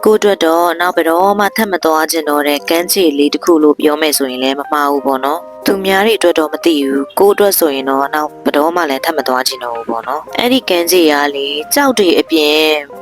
ကိုအတွက်တော့နောက်ဘယ်တော့မှထပ်မသွားခြင်းတော့တဲ့ကမ်းခြေလေးတစ်ခုလို့ပြောမယ်ဆိုရင်လည်းမမှားဘူးပေါ့နော်သူများတွေအတွက်တော့မသိဘူးကိုအတွက်ဆိုရင်တော့နောက်ဘယ်တော့မှလည်းထပ်မသွားခြင်းတော့ဘူးပေါ့နော်အဲ့ဒီကမ်းခြေကလေကြောက်တွေအပြင်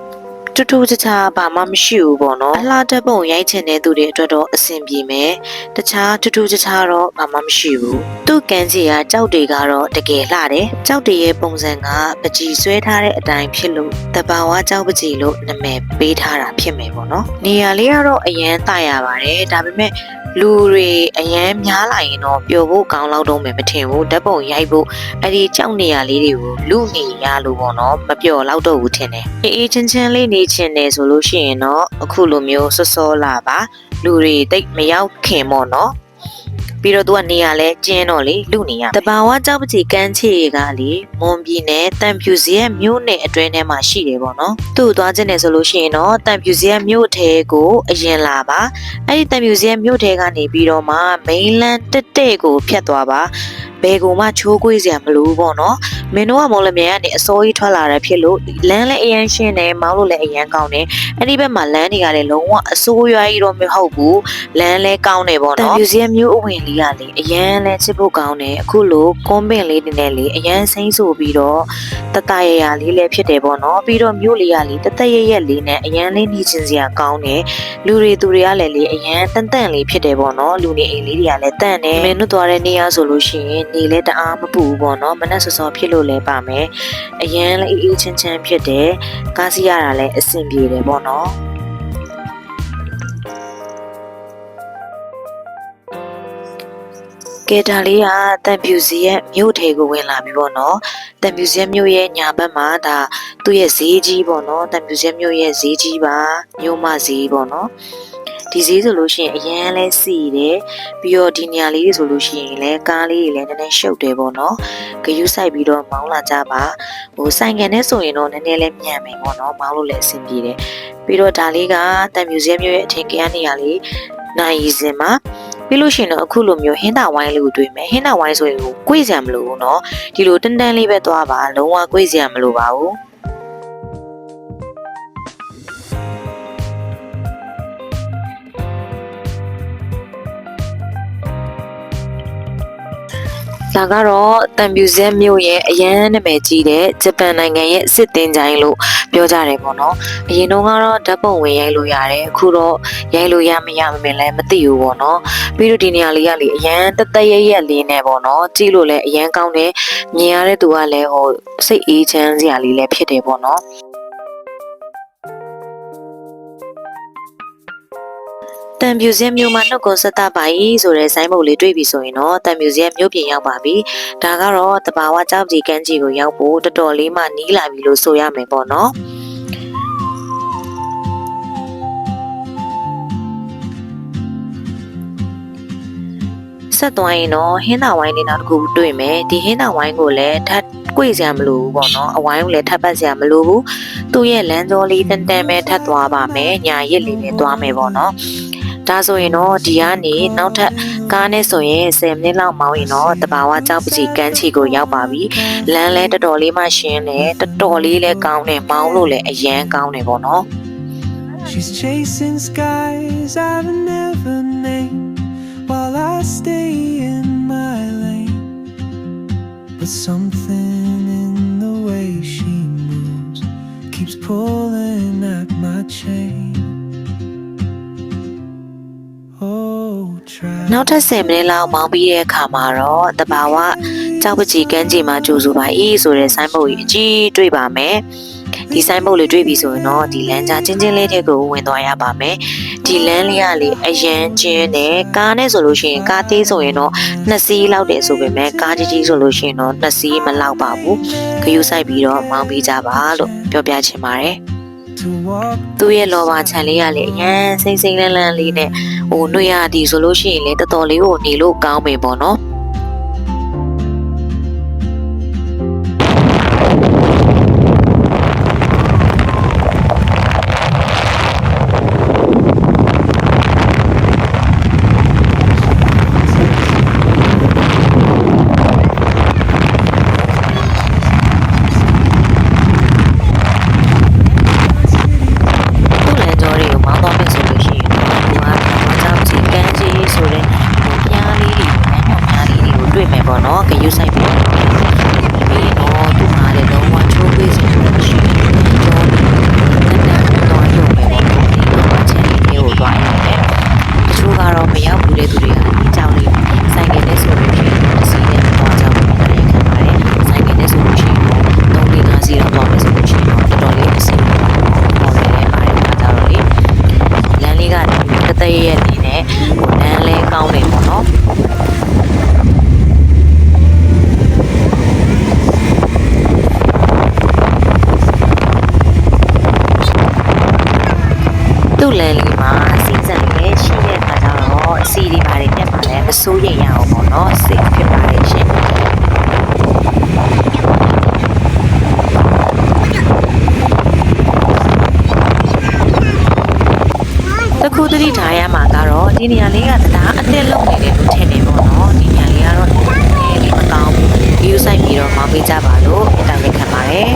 တူတူချာချာဘာမှမရှိဘူးပေါ့နော်အလှတက်ပုံရိုက်ချင်တဲ့သူတွေအတွက်တော့အဆင်ပြေမယ်တခြားတူတူချာချာတော့ဘာမှမရှိဘူးသူ့ကမ်းခြေကကြောက်တွေကတော့တကယ်လှတယ်ကြောက်တွေရဲ့ပုံစံကပကြီးဆွဲထားတဲ့အတိုင်းဖြစ်လို့တဘာဝကြောက်ပကြီးလို့နာမည်ပေးထားတာဖြစ်မယ်ပေါ့နော်နေရာလေးကတော့အရန်တရပါတယ်ဒါပေမဲ့လူတွေအရန်များလာရင်တော့ပျော်ဖို့ကောင်းလောက်တော့မယ်မထင်ဘူးဓာတ်ပုံရိုက်ဖို့အဲ့ဒီကြောက်နေရလေးတွေကိုလူနေရလို့ပေါ့နော်မပျော်လောက်တော့ဘူးထင်တယ်အေးချင်းချင်းလေးနေချင်တယ်ဆိုလို့ရှိရင်တော့အခုလိုမျိုးစောစောလာပါလူတွေတိတ်မရောက်ခင်ပေါ့နော်ပြီးတော့သူကနေရလဲကျင်းတော့လေလူနေရတဘာဝကြောက်ပကြီးကမ်းခြေကလေမွန်ပြည်နယ်တန်ဖြူစီရဲ့မြို့နယ်အတွင်းထဲမှာရှိတယ်ပေါ့နော်သူ့သွားခြင်းနဲ့ဆိုလို့ရှိရင်တော့တန်ဖြူစီရဲ့မြို့ထဲကိုအရင်လာပါအဲ့ဒီတန်ဖြူစီရဲ့မြို့ထဲကနေပြီးတော့မှမိန်းလန်းတက်တဲ့ကိုဖြတ်သွားပါဘယ်ကိုမှချိုးကွေးစရာမလိုဘူးပေါ့နော်မင်းတို့ကမော်လမြိုင်ကနေအစိုးရထွက်လာတဲ့ဖြစ်လို့လမ်းလည်းအရန်ရှင်းတယ်မောင်းလို့လည်းအရန်ကောင်းတယ်အဲ့ဒီဘက်မှာလမ်းတွေကလည်းလုံးဝအစိုးရကြီးတော့မဟုတ်ဘူးလမ်းလည်းကောင်းတယ်ပေါ့နော်တန်ဖြူစီရဲ့မြို့အဝင်လေးကလေအရန်လည်းချစ်ဖို့ကောင်းတယ်အခုလိုကွန်ပင်လေးတွေနဲ့လေအရန်စိမ့်ဆိုပြီးတော့တတရရလေးလည်းဖြစ်တယ်ပေါ့နော်ပြီးတော့မြို့လေးကလေတတရရလေးနဲ့အရန်လေးနေချင်စရာကောင်းတယ်လူတွေသူတွေကလည်းလေအရန်တန်တန်လေးဖြစ်တယ်ပေါ့နော်လူနေအိမ်လေးတွေကလည်းတန်တယ်မင်းတို့သွားတဲ့နေရာဆိုလို့ရှိရင်နေလဲတအားမပူဘူးပေါ့နော်မနက်စောစောဖြစ်လို့လဲပါမယ်အရန်လည်းအေးချမ်းဖြစ်တယ်ကားစီရတာလည်းအဆင်ပြေတယ်ပေါ့နော်ကဲဒါလေးကတန်ဖြူစီရဲ့မြို့ထဲကိုဝင်လာပြီပေါ့နော်တန်ဖြူစီမြို့ရဲ့ညာဘက်မှာဒါသူ့ရဲ့ဈေးကြီးပေါ့နော်တန်ဖြူစီမြို့ရဲ့ဈေးကြီးပါမြို့မဈေးပေါ့နော်ဒီဈေးဆိုလို့ရှိရင်အရန်လဲစီတယ်ပြီးတော့ဒီနေရာလေးဆိုလို့ရှိရင်လဲကားလေးတွေလည်းနည်းနည်းရှုပ်တယ်ပေါ့နော်ဂယုစိုက်ပြီးတော့မောင်းလာကြပါဟိုဆိုင်ကန်နဲ့ဆိုရင်တော့နည်းနည်းလေးမြန်မယ်ပေါ့နော်မောင်းလို့လည်းအဆင်ပြေတယ်ပြီးတော့ဒါလေးကတန်ဖြူစီမြို့ရဲ့အထင်ကြီးနေရာလေးနိုင်ရီစင်မှာပြီးလို့ရှိရင်တော့အခုလိုမျိုးဟင်းတာဝိုင်းလေးကိုတွေ့မယ်ဟင်းတာဝိုင်းဆိုရင်ကိုကွေ့စရာမလိုဘူးเนาะဒီလိုတန်းတန်းလေးပဲသွားပါလုံးဝကွေ့စရာမလိုပါဘူးဒါကတော့တန်ဖြူစက်မြို့ရဲ့အရန်နာမည်ကြီးတဲ့ဂျပန်နိုင်ငံရဲ့စစ်တင်ချိုင်းလို့ပြောကြတယ်ပေါ့နော်အရင်တော့ကတော့ဓာတ်ပုံဝင်ရိုက်လို့ရတယ်အခုတော့ရိုက်လို့ရမရမလဲမသိဘူးပေါ့နော်ပြီးတော့ဒီနေရာလေးကလေအရန်တသက်ရလေးနဲ့ပေါ့နော်ကြည့်လို့လည်းအရန်ကောင်းတယ်မြင်ရတဲ့သူကလည်းဟိုစိတ်အေးချမ်းစရာလေးလည်းဖြစ်တယ်ပေါ့နော်တန်ဖြူစက်မြို့မှာနှုတ်ကိုဆက်တာပါကြီးဆိုတဲ့ဆိုင်းဘုတ်လေးတွေ့ပြီဆိုရင်တော့တန်ဖြူစက်မြို့ပြင်ရောက်ပါပြီဒါကတော့တဘာဝကြောက်ကြီးကမ်းခြေကိုရောက်ဖို့တော်တော်လေးမှနီးလာပြီလို့ဆိုရမယ်ပေါ့နော်ဆက်သွားရင်တော့ဟင်းသာဝိုင်းလေးနောက်တစ်ခုတွေ့မယ်ဒီဟင်းသာဝိုင်းကိုလည်းထပ်ကွေ့စရာမလိုဘူးပေါ့နော်အဝိုင်းကိုလည်းထပ်ပတ်စရာမလိုဘူးသူ့ရဲ့လမ်းကြောလေးတန်တန်ပဲထပ်သွားပါမယ်ညာရစ်လေးနဲ့သွားမယ်ပေါ့နော်ဒါဆိုရင်တော့ဒီကနေနောက်ထပ်ကားနဲ့ဆိုရင်10မိနစ်လောက်မောင်းရင်တော့တဘာဝကြောက်ပကြီးကမ်းခြေကိုရောက်ပါပြီလမ်းလဲတော်တော်လေးမှရှင်းတယ်တော်တော်လေးလဲကောင်းတယ်မောင်းလို့လည်းအရန်ကောင်းတယ်ပေါ့နော် She's chasing skies I've never named while I stay in my lane but something in the way she moves keeps pulling at my chainနောက်ထပ်10မိနစ်လောက်မောင်းပြီးတဲ့အခါမှာတော့တဘာဝကြောက်ပကြီးကမ်းခြေမှာကြိုးဆိုပါအေးဆိုတဲ့ဆိုင်းဘုတ်ကြီးအကြီးတွေ့ပါမယ်ဒီဆိုင်းဘုတ်လေးတွေ့ပြီဆိုရင်တော့ဒီလမ်းကြားချင်းချင်းလေးတွေကိုဝင်သွားရပါမယ်ဒီလမ်းလေးကလေအရန်ချင်းတယ်ကားနဲ့ဆိုလို့ရှိရင်ကားသေးဆိုရင်တော့2စီးလောက်တယ်ဆိုပေမဲ့ကားကြီးကြီးဆိုလို့ရှိရင်တော့2စီးမလောက်ပါဘူးဂရုစိုက်ပြီးတော့မောင်းပြီးကြပါလို့ပြောပြချင်ပါတယ်သူ့ရဲ့လောဘချန်လေးကလေအရန်စိမ့်စိမ့်လန်းလန်းလေးနဲ့ဟိုနှွေရသည်ဆိုလို့ရှိရင်လေတော်တော်လေးကိုနေလို့ကောင်းပြီပေါ့နော် သူ့လန်လေးမှာစီးစံလေးရှိတဲ့အခါကျတော့အစီဒီပါတွေပြတ်ပါလဲမစိုးရိမ်ရအောင်ပေါ့နော်စိတ်ဖြစ်ပါတယ်ရှင်တခုတတိထားရမှာကတော့ဒီနေရာလေးကတရားအတက်လုံးနေတယ်လို့ထင်နေပေါ့နော်ဒီနေရာလေးကတော့ဒီမကောင်းဘူး view ဆိုင်ပြီးတော့မောင်းပေးကြပါလို့အတောင်လက်ခံပါတယ်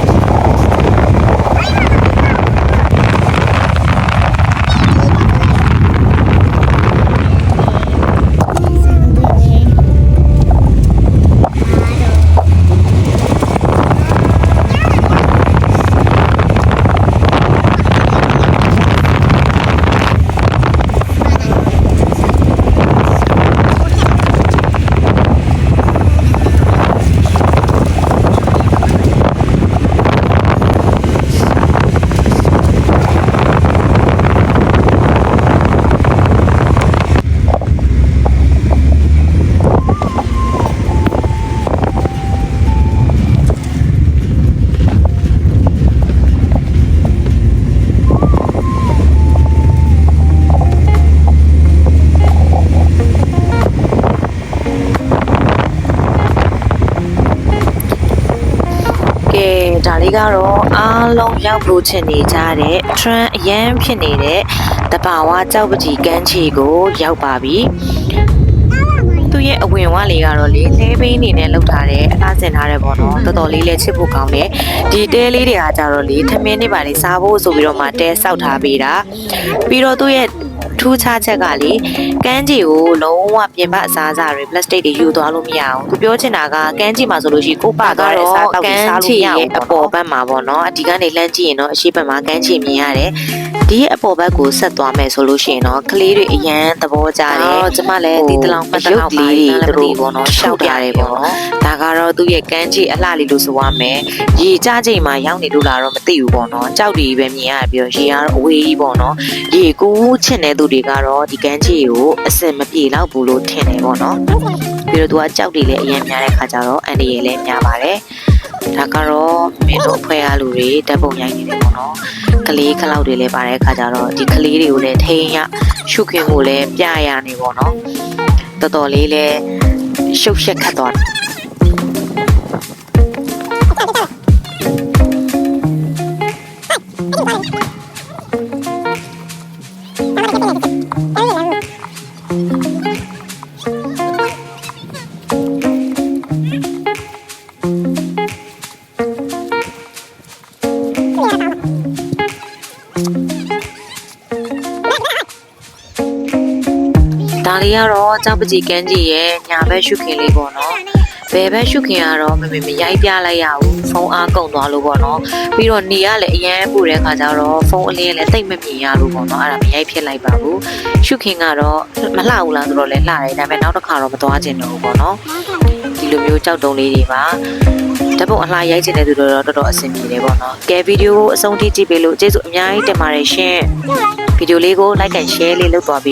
ဒါလေးကတော့အားလုံးရောက်ဖို့ချင်နေကြတဲ့ trend အရန်ဖြစ်နေတဲ့တဘာဝကြောက်ပကြီးကမ်းခြေကိုရောက်ပါပြီသူရဲ့အဝင်ဝလေးကတော့လေလဲပိန်းနေနဲ့လောက်ထားတဲ့အလားစင်ထားတယ်ပေါ့နော်တော်တော်လေးလဲချစ်ဖို့ကောင်းတယ်ဒီတဲလေးတွေကကြတော့လေထမင်းနေပါလေစားဖို့ဆိုပြီးတော့မှတဲဆောက်ထားပေးတာပြီးတော့သူရဲ့ထူးခြားချက်ကလေကမ်းခြေကိုလုံးဝပြင်ပအစားအစာတွေ plastic တွေယူသွားလို့မရအောင်သူပြောချင်တာကကမ်းခြေမှာဆိုလို့ရှိရင်ကိုပါသွားတဲ့စားတောက်ပြီးစားလို့မရအောင်အပေါ်ဘက်မှာပေါ့နော်အဒီကနေလှမ်းကြည့်ရင်တော့အရှိဘက်မှာကမ်းခြေမြင်ရတယ်ဒီရဲ့အပေါ်ဘက်ကိုဆက်သွားမယ်ဆိုလို့ရှိရင်တော့ကလေးတွေအရန်သဘောကျတယ်ကျမလည်းဒီတလောင်ပတ်တလောက်ပါလေးသူတို့ပေါ့နော်ရှောက်ပြရတယ်ပေါ့နော်ဒါကတော့သူ့ရဲ့ကမ်းခြေအလှလေးလို့ဆိုရမယ်ရေကျချိန်မှာရောက်နေလို့လာတော့မသိဘူးပေါ့နော်ကြောက်တွေပဲမြင်ရပြီးတော့ရေကတော့အဝေးကြီးပေါ့နော်ရေကူးချင်တဲ့သူတွေကတော့ဒီကမ်းခြေကိုအစင်မပြေတော့ဘူးလို့ထင်တယ်ပေါ့နော်ပြီးတော့သူကကြောက်တွေလည်းအရင်များတဲ့ခါကျတော့အန်ဒီရဲ့လည်းများပါတယ်ဒါကတော့မင်းတို့အဖွဲ့အားလူတွေတပ်ပုံရိုက်နေတယ်ပေါ့နော်ကလေးခလောက်တွေလည်းပါတဲ့ခါကျတော့ဒီကလေးတွေကိုလည်းထိန်းရရှုခင်ကိုလည်းပြရနေပေါ့နော်တော်တော်လေးလည်းရှုပ်ရှက်ခတ်သွားတယ်ဒါလေးကတော့ကြောက်ပကြီးကန်းကြီးရဲ့ညာဘက်ရှုခင်လေးပေါ့နော်ဘယ်ဘက်ရှုခင်ကတော့မရိုက်ပြလိုက်ရဘူးဖုန်းအားကုန်သွားလို့ပေါ့နော်ပြီးတော့နေရလည်းအရန်ပူတဲ့ခါကျတော့ဖုန်းအလင်းလည်းတိတ်မမြင်ရလို့ပေါ့နော်အဲ့ဒါမရိုက်ဖြစ်လိုက်ပါဘူးရှုခင်ကတော့မလှဘူးလားဆိုတော့လည်းလှတယ်ဒါပေမဲ့နောက်တစ်ခါတော့မသွားချင်တော့ဘူးပေါ့နော်ဒီလိုမျိုးကြောက်တုံးလေးတွေပါဓာတ်ပုံအလှရိုက်ချင်တဲ့သူတို့တော့တော်တော်အဆင်ပြေတယ်ပေါ့နော်ကဲဗီဒီယိုကိုအဆုံးထိကြည့်ပေးလို့ကျေးဇူးအများကြီးတင်ပါတယ်ရှင်ဗီဒီယိုလေးကို like and share လေးလုပ်သွားပြီး